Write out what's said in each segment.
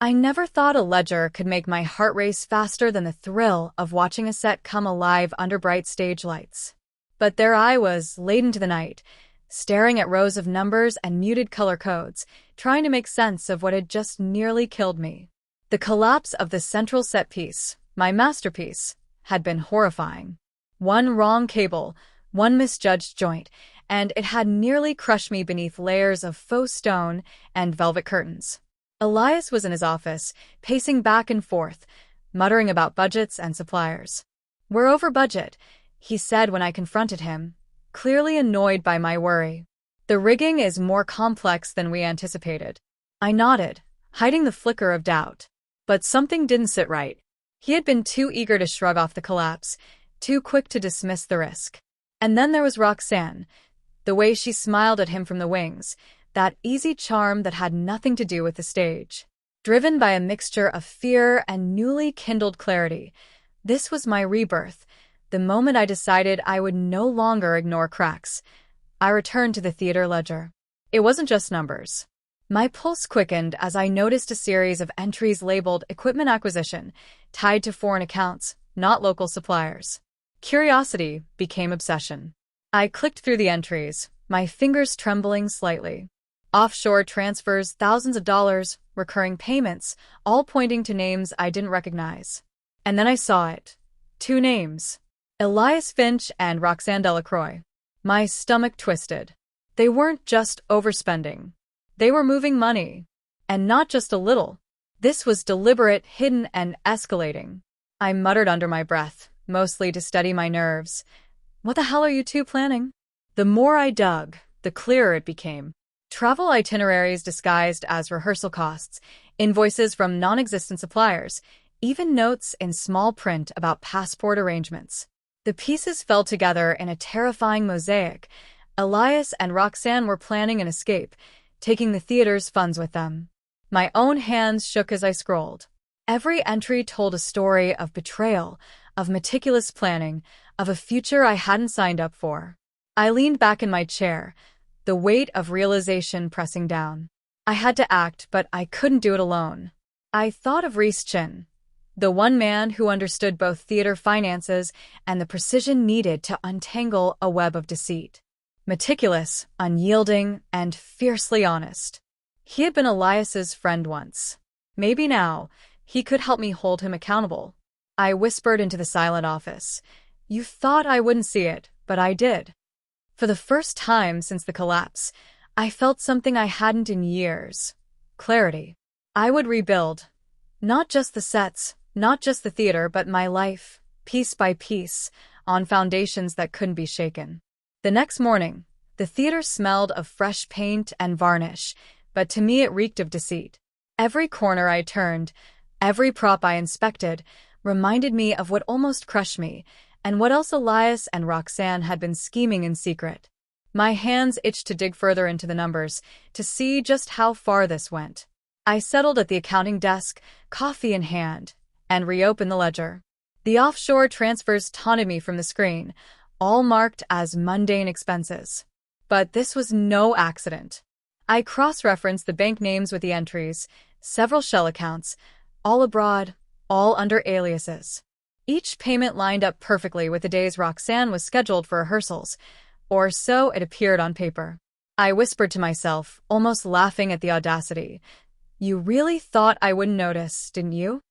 I never thought a ledger could make my heart race faster than the thrill of watching a set come alive under bright stage lights. But there I was, late into the night, staring at rows of numbers and muted color codes, trying to make sense of what had just nearly killed me. The collapse of the central set piece, my masterpiece, had been horrifying. One wrong cable, one misjudged joint, and it had nearly crushed me beneath layers of faux stone and velvet curtains. Elias was in his office, pacing back and forth, muttering about budgets and suppliers. "We're over budget," he said when I confronted him, clearly annoyed by my worry. "The rigging is more complex than we anticipated." I nodded, hiding the flicker of doubt. But something didn't sit right. He had been too eager to shrug off the collapse, too quick to dismiss the risk. And then there was Roxanne, the way she smiled at him from the wings, that easy charm that had nothing to do with the stage. Driven by a mixture of fear and newly kindled clarity, this was my rebirth, the moment I decided I would no longer ignore cracks. I returned to the theater ledger. It wasn't just numbers. My pulse quickened as I noticed a series of entries labeled equipment acquisition, tied to foreign accounts, not local suppliers. Curiosity became obsession. I clicked through the entries, my fingers trembling slightly. Offshore transfers, thousands of dollars, recurring payments, all pointing to names I didn't recognize. And then I saw it. 2 names. Elias Finch and Roxanne Delacroix. My stomach twisted. They weren't just overspending. They were moving money. And not just a little. This was deliberate, hidden, and escalating. I muttered under my breath, mostly to steady my nerves. "What the hell are you two planning?" The more I dug, the clearer it became. Travel itineraries disguised as rehearsal costs, invoices from non-existent suppliers, even notes in small print about passport arrangements. The pieces fell together in a terrifying mosaic. Elias and Roxanne were planning an escape, taking the theater's funds with them. My own hands shook as I scrolled. Every entry told a story of betrayal, of meticulous planning, of a future I hadn't signed up for. I leaned back in my chair, the weight of realization pressing down. I had to act, but I couldn't do it alone. I thought of Reese Chin, the one man who understood both theater finances and the precision needed to untangle a web of deceit. Meticulous, unyielding, and fiercely honest. He had been Elias's friend once. Maybe now, he could help me hold him accountable. I whispered into the silent office. "You thought I wouldn't see it, but I did." For the first time since the collapse, I felt something I hadn't in years. Clarity. I would rebuild. Not just the sets, not just the theater, but my life, piece by piece, on foundations that couldn't be shaken. The next morning, the theater smelled of fresh paint and varnish, but to me it reeked of deceit. Every corner I turned, every prop I inspected, reminded me of what almost crushed me, and what else Elias and Roxanne had been scheming in secret. My hands itched to dig further into the numbers, to see just how far this went. I settled at the accounting desk, coffee in hand, and reopened the ledger. The offshore transfers taunted me from the screen, all marked as mundane expenses. But this was no accident. I cross-referenced the bank names with the entries, several shell accounts, all abroad, all under aliases. Each payment lined up perfectly with the days Roxanne was scheduled for rehearsals, or so it appeared on paper. I whispered to myself, almost laughing at the audacity. "You really thought I wouldn't notice, didn't you?"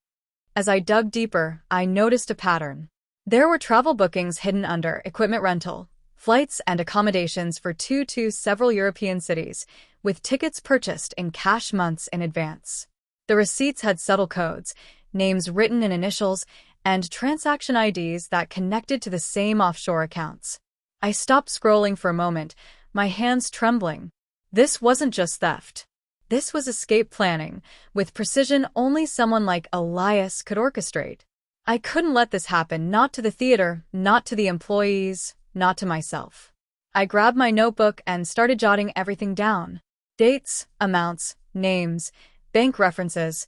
As I dug deeper, I noticed a pattern. There were travel bookings hidden under equipment rental, flights and accommodations for 2 to several European cities, with tickets purchased in cash months in advance. The receipts had subtle codes, names written in initials, and transaction IDs that connected to the same offshore accounts. I stopped scrolling for a moment, my hands trembling. This wasn't just theft. This was escape planning, with precision only someone like Elias could orchestrate. I couldn't let this happen, not to the theater, not to the employees, not to myself. I grabbed my notebook and started jotting everything down. Dates, amounts, names, bank references,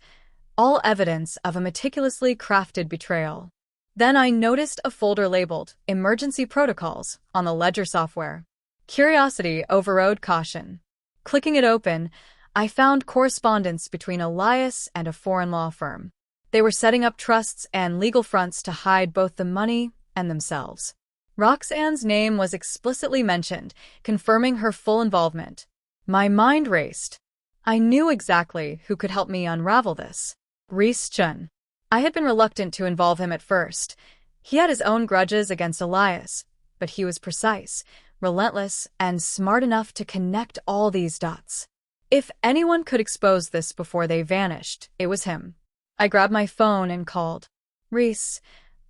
all evidence of a meticulously crafted betrayal. Then I noticed a folder labeled Emergency Protocols on the ledger software. Curiosity overrode caution. Clicking it open, I found correspondence between Elias and a foreign law firm. They were setting up trusts and legal fronts to hide both the money and themselves. Roxanne's name was explicitly mentioned, confirming her full involvement. My mind raced. I knew exactly who could help me unravel this. Rhys Chun. I had been reluctant to involve him at first. He had his own grudges against Elias, but he was precise, relentless, and smart enough to connect all these dots. If anyone could expose this before they vanished, it was him. I grabbed my phone and called. "Rhys,"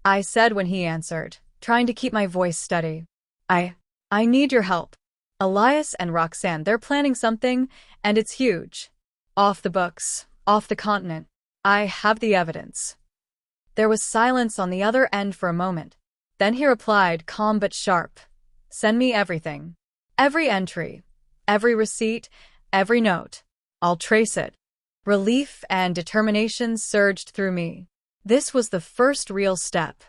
I said when he answered, trying to keep my voice steady. I need your help. Elias and Roxanne, they're planning something, and it's huge. Off the books, off the continent. I have the evidence." There was silence on the other end for a moment. Then he replied, calm but sharp. "Send me everything. Every entry, every receipt, every note. I'll trace it." Relief and determination surged through me. This was the first real step.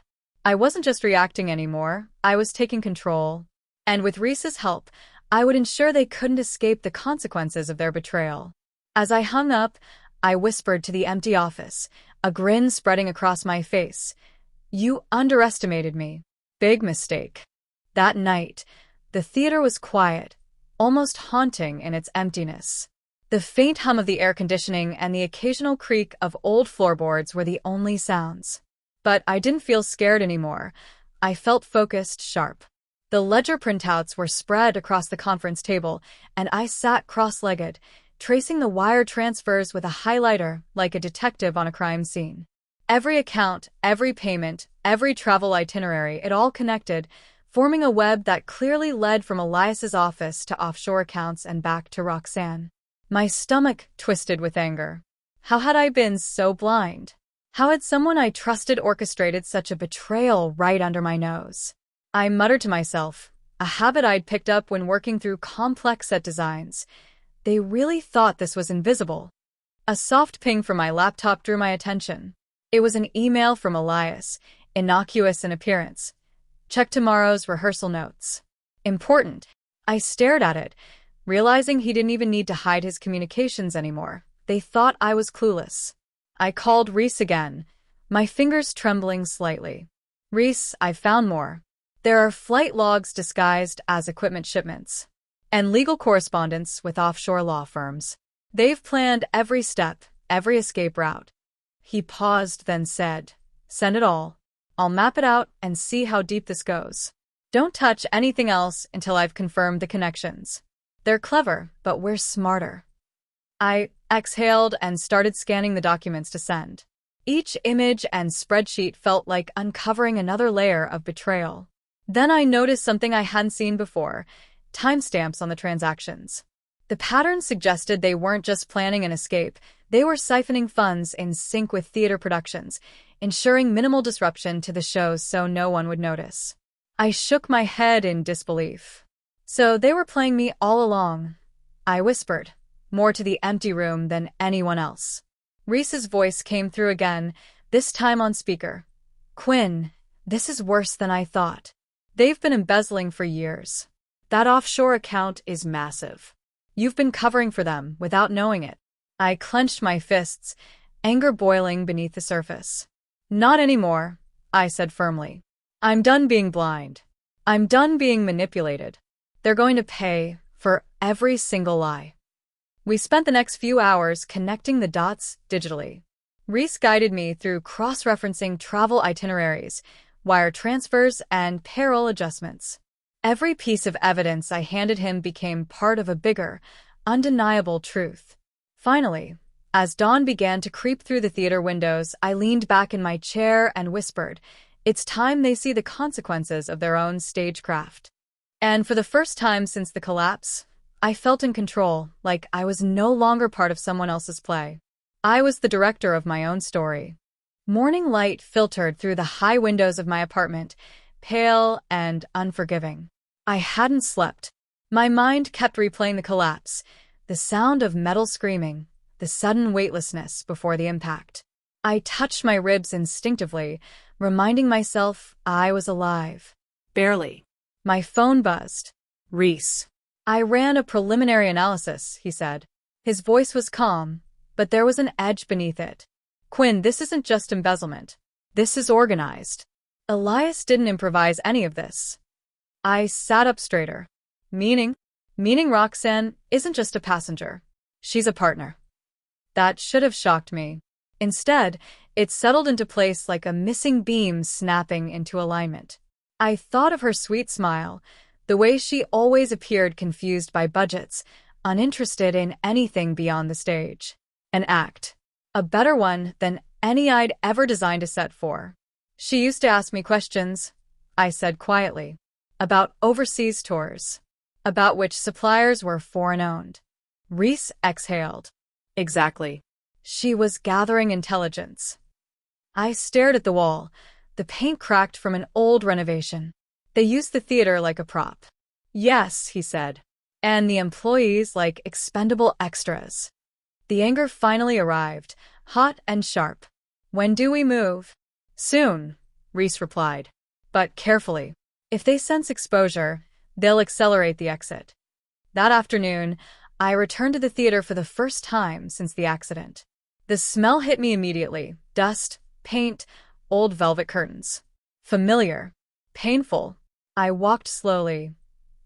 I wasn't just reacting anymore, I was taking control. And with Rhys's help, I would ensure they couldn't escape the consequences of their betrayal. As I hung up, I whispered to the empty office, a grin spreading across my face. "You underestimated me. Big mistake." That night, the theater was quiet, almost haunting in its emptiness. The faint hum of the air conditioning and the occasional creak of old floorboards were the only sounds. But I didn't feel scared anymore. I felt focused, sharp. The ledger printouts were spread across the conference table, and I sat cross-legged, tracing the wire transfers with a highlighter like a detective on a crime scene. Every account, every payment, every travel itinerary, it all connected, forming a web that clearly led from Elias's office to offshore accounts and back to Roxanne. My stomach twisted with anger. How had I been so blind? How had someone I trusted orchestrated such a betrayal right under my nose? I muttered to myself, a habit I'd picked up when working through complex set designs. They really thought this was invisible. A soft ping from my laptop drew my attention. It was an email from Elias, innocuous in appearance. "Check tomorrow's rehearsal notes." Important. I stared at it, realizing he didn't even need to hide his communications anymore. They thought I was clueless. I called Rhys again, my fingers trembling slightly. "Rhys, I've found more. There are flight logs disguised as equipment shipments, and legal correspondence with offshore law firms. They've planned every step, every escape route." He paused, then said, "Send it all. I'll map it out and see how deep this goes. Don't touch anything else until I've confirmed the connections. They're clever, but we're smarter." I exhaled and started scanning the documents to send. Each image and spreadsheet felt like uncovering another layer of betrayal. Then I noticed something I hadn't seen before: timestamps on the transactions. The pattern suggested they weren't just planning an escape, they were siphoning funds in sync with theater productions, ensuring minimal disruption to the shows so no one would notice. I shook my head in disbelief. "So they were playing me all along," I whispered, more to the empty room than anyone else. Rhys's voice came through again, this time on speaker. "Quinn, this is worse than I thought. They've been embezzling for years. That offshore account is massive. You've been covering for them without knowing it." I clenched my fists, anger boiling beneath the surface. "Not anymore," I said firmly. "I'm done being blind. I'm done being manipulated. They're going to pay for every single lie." We spent the next few hours connecting the dots digitally. Rhys guided me through cross-referencing travel itineraries, wire transfers, and payroll adjustments. Every piece of evidence I handed him became part of a bigger, undeniable truth. Finally, as dawn began to creep through the theater windows, I leaned back in my chair and whispered, "It's time they see the consequences of their own stagecraft." And for the first time since the collapse, I felt in control, like I was no longer part of someone else's play. I was the director of my own story. Morning light filtered through the high windows of my apartment, pale and unforgiving. I hadn't slept. My mind kept replaying the collapse, the sound of metal screaming, the sudden weightlessness before the impact. I touched my ribs instinctively, reminding myself I was alive. Barely. My phone buzzed. "Rhys." "I ran a preliminary analysis," he said. His voice was calm, but there was an edge beneath it. Quinn, this isn't just embezzlement. This is organized. Elias didn't improvise any of this. I sat up straighter. Meaning? Meaning Roxanne isn't just a passenger. She's a partner. That should have shocked me. Instead, it settled into place like a missing beam snapping into alignment. I thought of her sweet smile, the way she always appeared confused by budgets, uninterested in anything beyond the stage. An act. A better one than any I'd ever designed a set for. She used to ask me questions, I said quietly, about overseas tours, about which suppliers were foreign-owned. Reese exhaled. Exactly. She was gathering intelligence. I stared at the wall. The paint cracked from an old renovation. They used the theater like a prop. Yes, he said. And the employees like expendable extras. The anger finally arrived, hot and sharp. When do we move? Soon, Reese replied. But carefully. If they sense exposure, they'll accelerate the exit. That afternoon, I returned to the theater for the first time since the accident. The smell hit me immediately. Dust, paint, old velvet curtains. Familiar. Painful. I walked slowly,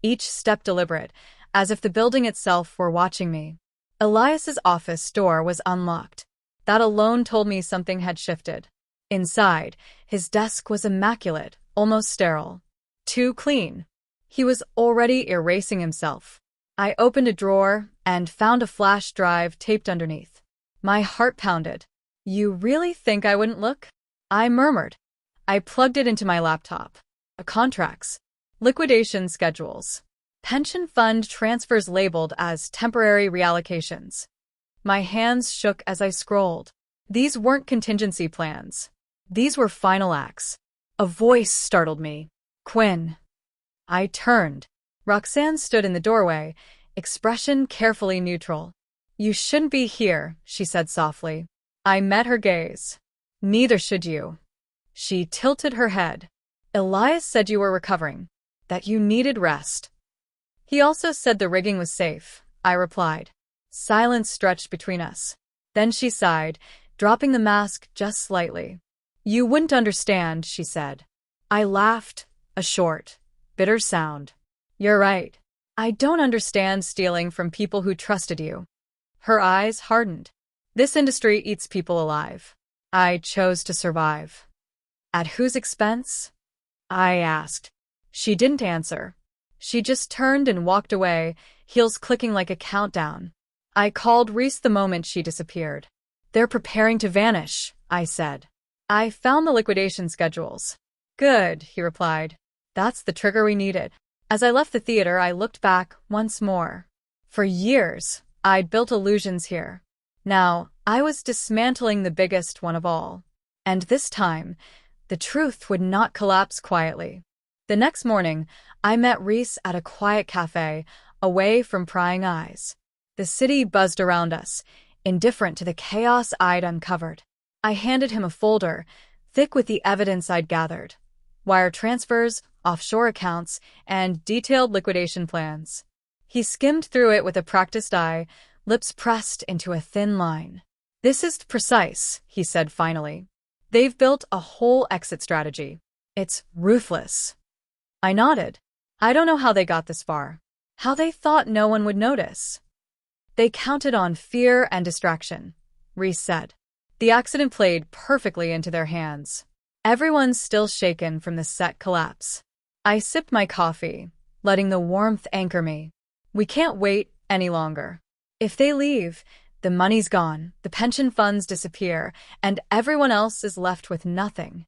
each step deliberate, as if the building itself were watching me. Elias's office door was unlocked. That alone told me something had shifted. Inside, his desk was immaculate, almost sterile. Too clean. He was already erasing himself. I opened a drawer and found a flash drive taped underneath. My heart pounded. You really think I wouldn't look? I murmured. I plugged it into my laptop. Contracts. Liquidation schedules. Pension fund transfers labeled as temporary reallocations. My hands shook as I scrolled. These weren't contingency plans. These were final acts. A voice startled me. Quinn. I turned. Roxanne stood in the doorway, expression carefully neutral. You shouldn't be here, she said softly. I met her gaze. Neither should you. She tilted her head. Elias said you were recovering, that you needed rest. He also said the rigging was safe, I replied. Silence stretched between us. Then she sighed, dropping the mask just slightly. You wouldn't understand, she said. I laughed, a short, bitter sound. You're right. I don't understand stealing from people who trusted you. Her eyes hardened. This industry eats people alive. I chose to survive. At whose expense? I asked. She didn't answer. She just turned and walked away, heels clicking like a countdown. I called Reese the moment she disappeared. They're preparing to vanish, I said. I found the liquidation schedules. Good, he replied. That's the trigger we needed. As I left the theater, I looked back once more. For years, I'd built illusions here. Now, I was dismantling the biggest one of all. And this time, the truth would not collapse quietly. The next morning, I met Reese at a quiet cafe, away from prying eyes. The city buzzed around us, indifferent to the chaos I'd uncovered. I handed him a folder, thick with the evidence I'd gathered. Wire transfers, offshore accounts, and detailed liquidation plans. He skimmed through it with a practiced eye, lips pressed into a thin line. This is precise, he said finally. They've built a whole exit strategy. It's ruthless. I nodded. I don't know how they got this far. How they thought no one would notice. They counted on fear and distraction, Reese said. The accident played perfectly into their hands. Everyone's still shaken from the set collapse. I sipped my coffee, letting the warmth anchor me. We can't wait any longer. If they leave, the money's gone, the pension funds disappear, and everyone else is left with nothing.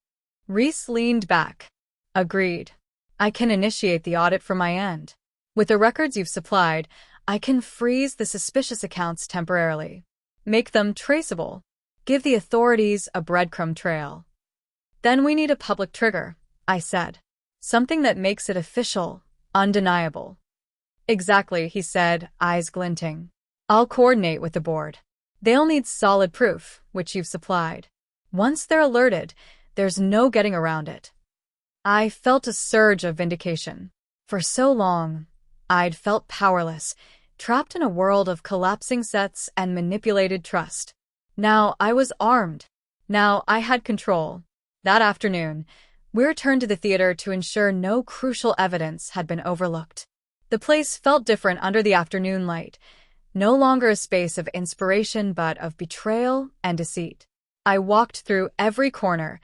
Reese leaned back. Agreed. I can initiate the audit from my end. With the records you've supplied, I can freeze the suspicious accounts temporarily. Make them traceable. Give the authorities a breadcrumb trail. Then we need a public trigger, I said. Something that makes it official, undeniable. Exactly, he said, eyes glinting. I'll coordinate with the board. They'll need solid proof, which you've supplied. Once they're alerted, there's no getting around it. I felt a surge of vindication. For so long, I'd felt powerless, trapped in a world of collapsing sets and manipulated trust. Now I was armed. Now I had control. That afternoon, we returned to the theater to ensure no crucial evidence had been overlooked. The place felt different under the afternoon light, no longer a space of inspiration but of betrayal and deceit. I walked through every corner,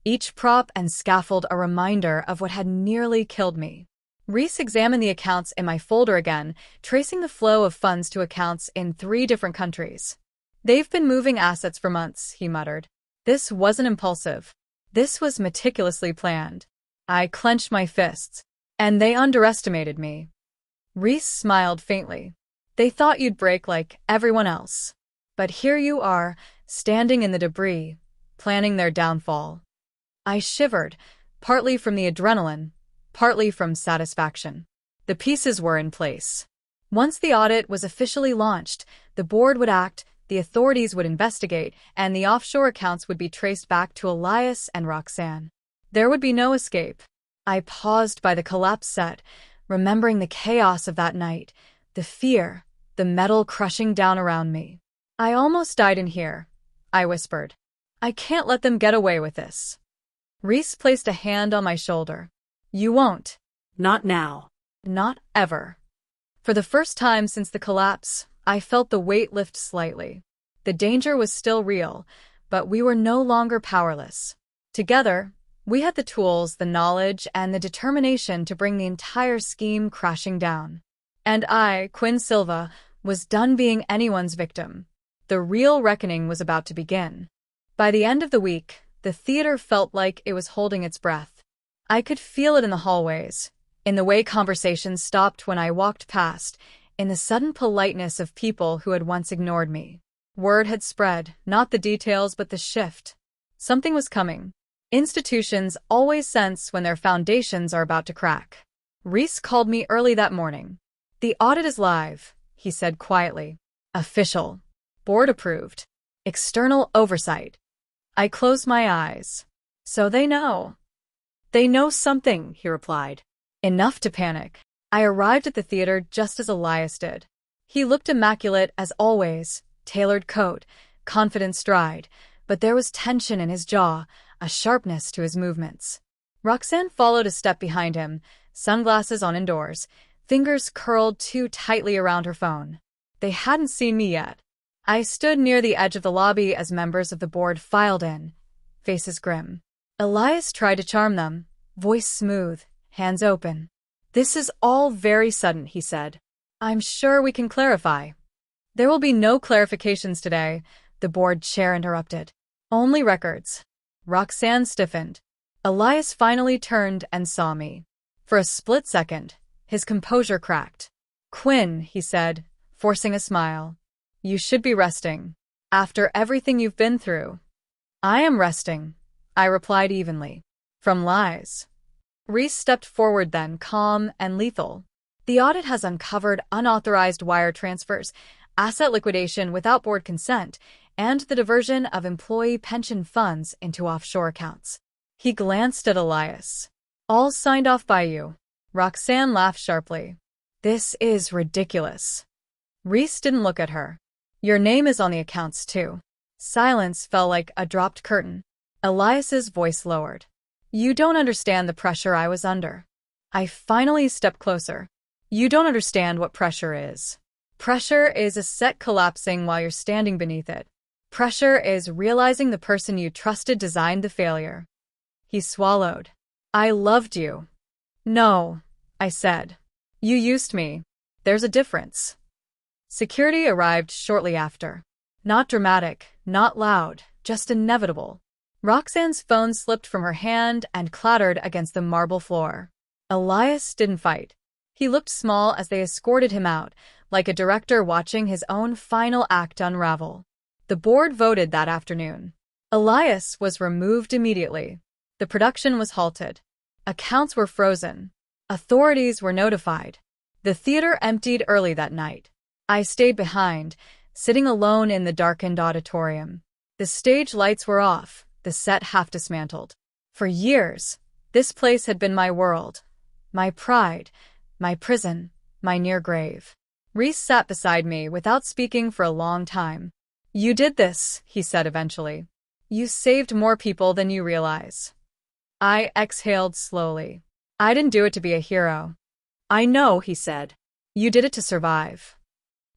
each prop and scaffold a reminder of what had nearly killed me. Reese examined the accounts in my folder again, tracing the flow of funds to accounts in 3 different countries. "They've been moving assets for months," he muttered. "This wasn't impulsive. This was meticulously planned." I clenched my fists. "And they underestimated me." Reese smiled faintly. "They thought you'd break like everyone else. But here you are, standing in the debris, planning their downfall." I shivered, partly from the adrenaline, partly from satisfaction. The pieces were in place. Once the audit was officially launched, the board would act, the authorities would investigate, and the offshore accounts would be traced back to Elias and Roxanne. There would be no escape. I paused by the collapsed set, remembering the chaos of that night, the fear, the metal crushing down around me. "I almost died in here," I whispered. "I can't let them get away with this." Reese placed a hand on my shoulder. "You won't." Not now. Not ever. For the first time since the collapse, I felt the weight lift slightly. The danger was still real, but we were no longer powerless. Together, we had the tools, the knowledge, and the determination to bring the entire scheme crashing down. And I, Quinn Silva, was done being anyone's victim. The real reckoning was about to begin. By the end of the week, the theater felt like it was holding its breath. I could feel it in the hallways, in the way conversations stopped when I walked past, in the sudden politeness of people who had once ignored me. Word had spread, not the details but the shift. Something was coming. Institutions always sense when their foundations are about to crack. Reese called me early that morning. "The audit is live," he said quietly. "Official. Board approved. External oversight." I closed my eyes. "So they know." "They know something," he replied. "Enough to panic." I arrived at the theater just as Elias did. He looked immaculate as always, tailored coat, confident stride, but there was tension in his jaw, a sharpness to his movements. Roxanne followed a step behind him, sunglasses on indoors, fingers curled too tightly around her phone. They hadn't seen me yet. I stood near the edge of the lobby as members of the board filed in, faces grim. Elias tried to charm them, voice smooth, hands open. "This is all very sudden," he said. "I'm sure we can clarify." "There will be no clarifications today," the board chair interrupted. "Only records." Roxanne stiffened. Elias finally turned and saw me. For a split second, his composure cracked. "Quinn," he said, forcing a smile. "You should be resting. After everything you've been through." "I am resting," I replied evenly. "From lies." Reese stepped forward then, calm and lethal. "The audit has uncovered unauthorized wire transfers, asset liquidation without board consent, and the diversion of employee pension funds into offshore accounts." He glanced at Elias. "All signed off by you." Roxanne laughed sharply. "This is ridiculous." Reese didn't look at her. "Your name is on the accounts too." Silence fell like a dropped curtain. Elias's voice lowered. "You don't understand the pressure I was under." I finally stepped closer. "You don't understand what pressure is. Pressure is a set collapsing while you're standing beneath it. Pressure is realizing the person you trusted designed the failure." He swallowed. "I loved you." "No," I said. "You used me. There's a difference." Security arrived shortly after. Not dramatic, not loud, just inevitable. Roxanne's phone slipped from her hand and clattered against the marble floor. Elias didn't fight. He looked small as they escorted him out, like a director watching his own final act unravel. The board voted that afternoon. Elias was removed immediately. The production was halted. Accounts were frozen. Authorities were notified. The theater emptied early that night. I stayed behind, sitting alone in the darkened auditorium. The stage lights were off, the set half dismantled. For years, this place had been my world, my pride, my prison, my near grave. Reese sat beside me without speaking for a long time. "You did this," he said eventually. "You saved more people than you realize." I exhaled slowly. "I didn't do it to be a hero." "I know," he said. "You did it to survive."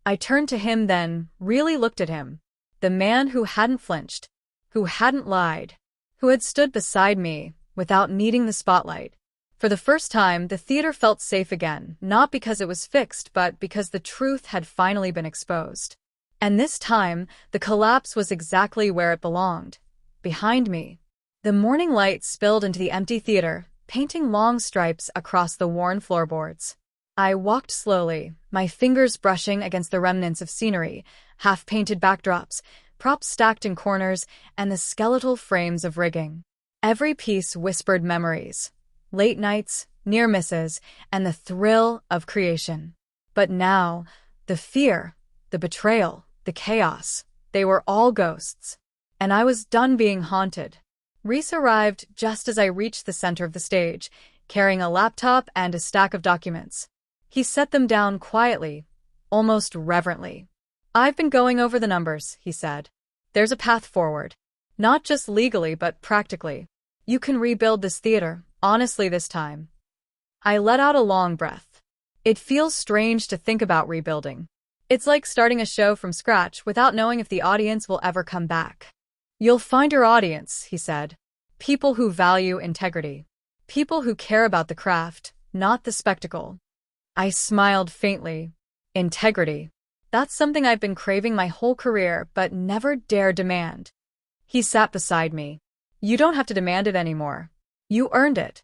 I turned to him then, really looked at him. The man who hadn't flinched, who hadn't lied, who had stood beside me without needing the spotlight. For the first time, the theater felt safe again, not because it was fixed, but because the truth had finally been exposed. And this time, the collapse was exactly where it belonged, behind me. The morning light spilled into the empty theater, painting long stripes across the worn floorboards. I walked slowly, my fingers brushing against the remnants of scenery, half-painted backdrops, props stacked in corners, and the skeletal frames of rigging. Every piece whispered memories, late nights, near misses, and the thrill of creation. But now, the fear, the betrayal, the chaos, they were all ghosts. And I was done being haunted. Reese arrived just as I reached the center of the stage, carrying a laptop and a stack of documents. He set them down quietly, almost reverently. "I've been going over the numbers," he said. "There's a path forward. Not just legally, but practically. You can rebuild this theater, honestly this time." I let out a long breath. It feels strange to think about rebuilding. It's like starting a show from scratch without knowing if the audience will ever come back. "You'll find your audience," he said. "People who value integrity. People who care about the craft, not the spectacle." I smiled faintly. Integrity. That's something I've been craving my whole career, but never dared demand. He sat beside me. "You don't have to demand it anymore. You earned it."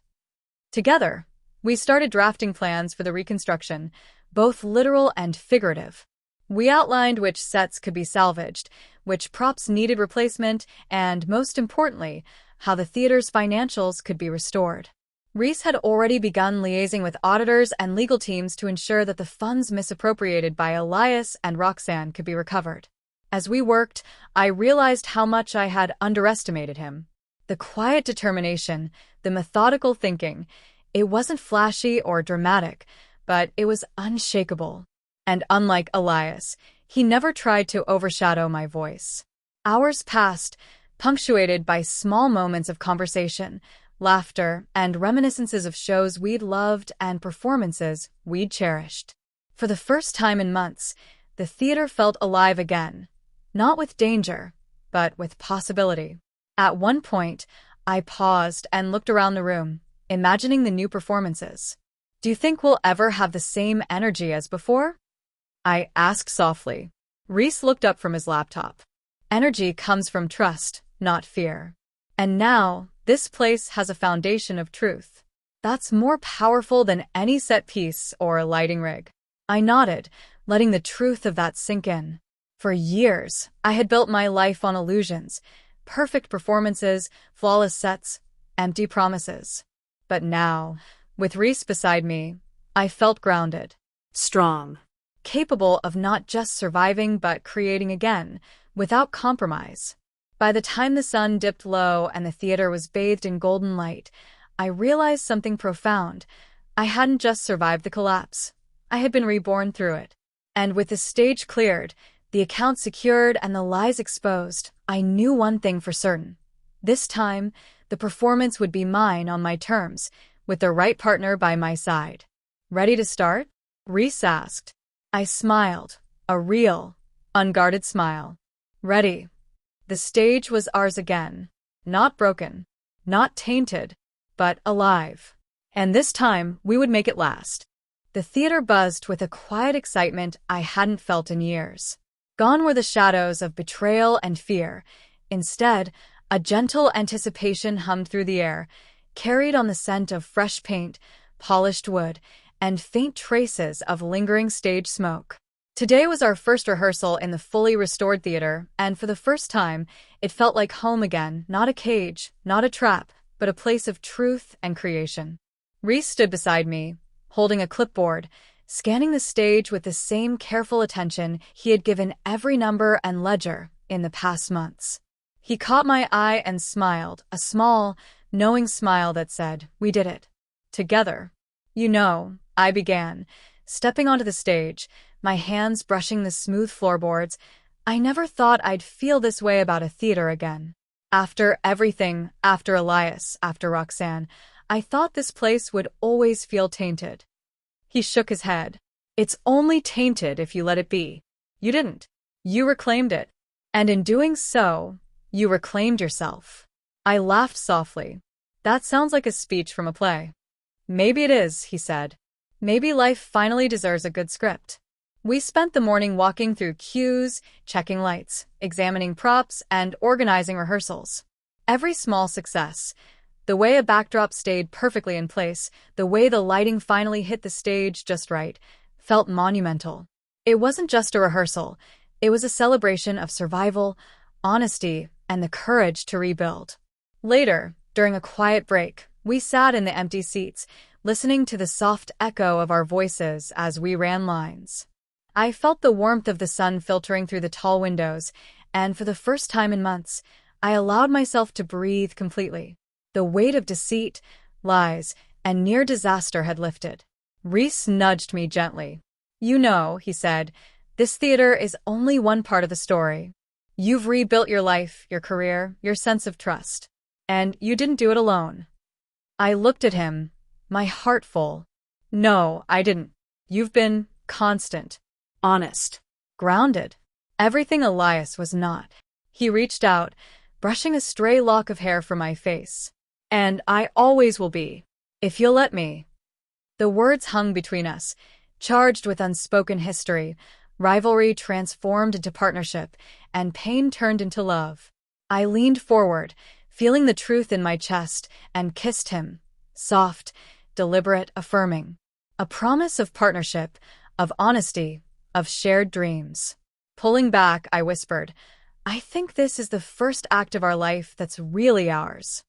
Together, we started drafting plans for the reconstruction, both literal and figurative. We outlined which sets could be salvaged, which props needed replacement, and, most importantly, how the theater's financials could be restored. Reese had already begun liaising with auditors and legal teams to ensure that the funds misappropriated by Elias and Roxanne could be recovered. As we worked, I realized how much I had underestimated him. The quiet determination, the methodical thinking, it wasn't flashy or dramatic, but it was unshakable. And unlike Elias, he never tried to overshadow my voice. Hours passed, punctuated by small moments of conversation, laughter, and reminiscences of shows we'd loved and performances we'd cherished. For the first time in months, the theater felt alive again, not with danger, but with possibility. At one point, I paused and looked around the room, imagining the new performances. "Do you think we'll ever have the same energy as before?" I asked softly. Reese looked up from his laptop. "Energy comes from trust, not fear. And now, this place has a foundation of truth. That's more powerful than any set piece or lighting rig." I nodded, letting the truth of that sink in. For years, I had built my life on illusions, perfect performances, flawless sets, empty promises. But now, with Reese beside me, I felt grounded. Strong. Capable of not just surviving but creating again, without compromise. By the time the sun dipped low and the theater was bathed in golden light, I realized something profound. I hadn't just survived the collapse. I had been reborn through it. And with the stage cleared, the accounts secured, and the lies exposed, I knew one thing for certain. This time, the performance would be mine on my terms, with the right partner by my side. "Ready to start?" Reese asked. I smiled, a real, unguarded smile. Ready. The stage was ours again. Not broken, not tainted, but alive. And this time, we would make it last. The theater buzzed with a quiet excitement I hadn't felt in years. Gone were the shadows of betrayal and fear. Instead, a gentle anticipation hummed through the air, carried on the scent of fresh paint, polished wood, and faint traces of lingering stage smoke. Today was our first rehearsal in the fully restored theater, and for the first time, it felt like home again, not a cage, not a trap, but a place of truth and creation. Reese stood beside me, holding a clipboard, scanning the stage with the same careful attention he had given every number and ledger in the past months. He caught my eye and smiled, a small, knowing smile that said, "We did it. Together." "You know," I began, Stepping onto the stage, my hands brushing the smooth floorboards, I never thought I'd feel this way about a theater again. After everything, after Elias, after Roxanne, I thought this place would always feel tainted. He shook his head. It's only tainted if you let it be. You didn't. You reclaimed it. And in doing so, you reclaimed yourself. I laughed softly. That sounds like a speech from a play. Maybe it is, he said. Maybe life finally deserves a good script. We spent the morning walking through cues, checking lights, examining props, and organizing rehearsals. Every small success, the way a backdrop stayed perfectly in place, the way the lighting finally hit the stage just right, felt monumental. It wasn't just a rehearsal. It was a celebration of survival, honesty, and the courage to rebuild. Later, during a quiet break, we sat in the empty seats, listening to the soft echo of our voices as we ran lines. I felt the warmth of the sun filtering through the tall windows, and for the first time in months, I allowed myself to breathe completely. The weight of deceit, lies, and near disaster had lifted. Reese nudged me gently. You know, he said, this theater is only one part of the story. You've rebuilt your life, your career, your sense of trust. And you didn't do it alone. I looked at him, my heart full. No, I didn't. You've been constant, honest, grounded. Everything Elias was not. He reached out, brushing a stray lock of hair from my face. And I always will be, if you'll let me. The words hung between us, charged with unspoken history, rivalry transformed into partnership, and pain turned into love. I leaned forward, feeling the truth in my chest, and kissed him, soft, deliberate, affirming. A promise of partnership, of honesty, of shared dreams. Pulling back, I whispered, I think this is the first act of our life that's really ours.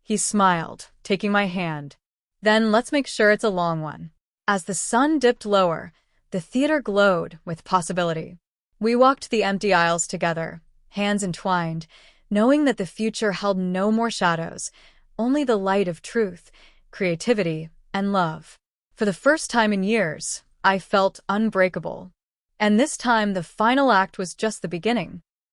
He smiled, taking my hand. Then let's make sure it's a long one. As the sun dipped lower, the theater glowed with possibility. We walked the empty aisles together, hands entwined, knowing that the future held no more shadows, only the light of truth, creativity, and love. For the first time in years, I felt unbreakable. And this time the final act was just the beginning.